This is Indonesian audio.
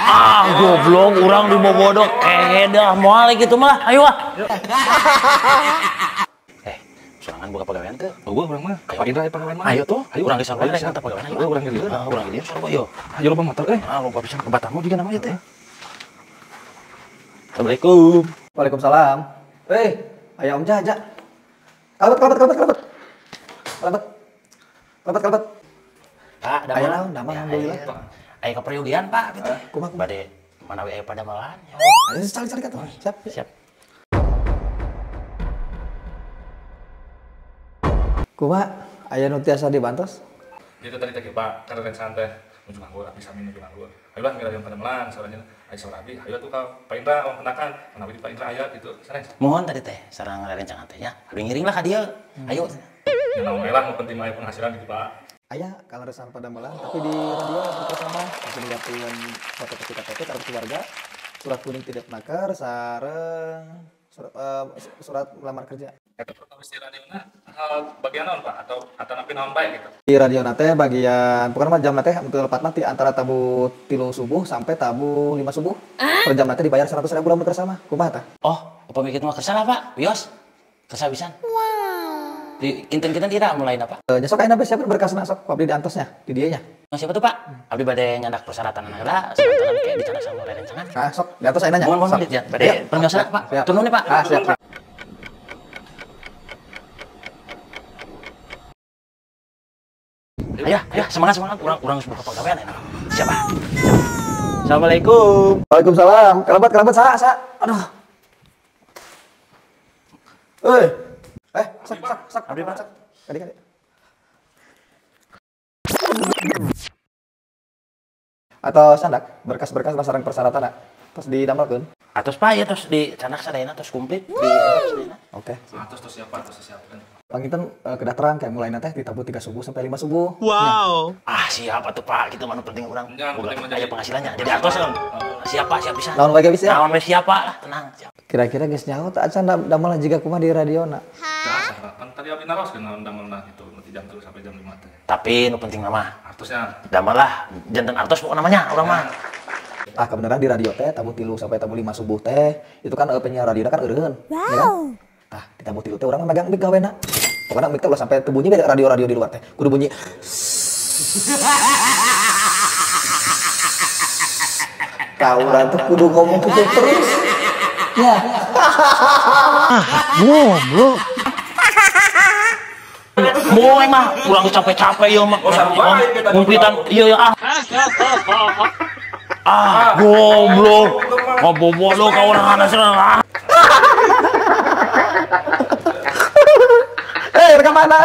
Ah, goblok, urang di bobodok. Dah, moal gitu mah. Ayo ah. Sorangan buka pegawaian teh. Oh, gua urang mah. Pak Indra pegawaian mah. Ayo tuh, ayo urang geus sampai rek mantap pegawaian. Ayo urang geus. Urang geus sarua yo. Ayo loba motor euy. Lupa pisan kebatamu juga namanya teh. Assalamualaikum. Waalaikumsalam. Ayo Om Jaja. Kalebet. Pak, Ayo naon, damang alhamdulillah. Ayo ke peryogian, Pak, gitu. Kumaha? Bade manawi aya pada malahan. Ayo cari kata. Siap. Kumaha? Aya nu tiasa dibantos? Itu tadi teh Pak, karena santai. Nuju nganggur, abis amin nuju nganggur. Ayo lah ngirain pada melang, soalnya ayo saur abi. Ayo tuh ka Pak Indra om kenakan, manawi Pak Indra aya gitu. Sanes. Mohon tadi teh sareng rerencangan teh nya. Abdi ngiring lah ka dieu. Ayo. Ya naon lah nu penting mah aya penghasilan gitu Pak. Aya kaleresan pada melang, tapi di radio bersama bisa dilihatin foto KTP kartu keluarga, surat kuning tidak nakar, sareng surat melamar kerja. Eta perkawis di radiona bagian naon Pak atau napi naon bae gitu. Di radio nate bagian pokoknya mah jam nate untuk lepat nanti antara tabu 3 subuh sampai tabu 5 subuh. Per jam nate dibayar 100.000 lamun bersama. Kumaha tah? Oh, upami kitu mah kersa lah, Pak. Wios. Kersa pisan. Di kinten-kinten tidak mulai apa? Nya sok ayeuna siapa berkasna sok abdi di antosnya di dieu nya. Siapa tuh, Pak? Abdi bade nyandak persyaratan anak saratan kayak dicanak sama rerencangan. Ah, sok di atos ayeuna nya. Mohon ya. Bade permiosna, Pak. Turun nih, Pak. Ah, siap. Ayo, semangat. Urang geus buka pegawaian enak. Siapa? Assalamualaikum. Waalaikumsalam. Kerabat sa. Aduh. Sak. Abdi, Pak. Kadi. Atau sandak berkas-berkas sareng persyaratan terus didamel Atos Pak ya terus di canak sadayana terus komplit di Oke. Terus siapa siapkan. Panginten kedatangan kayak mulai teh di tabu 3 subuh sampai 5 subuh. Wow. Siapa tuh Pak? Gitu mana penting orang. Aya penghasilannya. Jadi atos kan. Siap bisa. Naon wae bisa. Naon we siapa lah, tenang. Kira-kira geus nyaho tah acan damel jiga kumaha di radiona. Kan tadi abdi naroskeun naon damelna gitu jam 3 sampai jam 5 teh. Tapi nu penting mah artosnya. damel lah janten artos pokoknya namanya urang mah. Kebenaran di radio teh tabu 3 sampai tabu 5 subuh teh itu kan penyiar radio kan eureun. Wow. Ya kan? Tah di tabu 3 teh urang megang mic gawena. Pokoknya mic teh ulah sampai teu bunyi beda radio di luar teh. Kudu bunyi. Urang tuh kudu ngomong gitu terus. Ya. Goblok. Moe mah urang capek-capek ieu mah. Ngumpitan ieu goblok. Ngobobodo ka urang anak. Rekaman mana?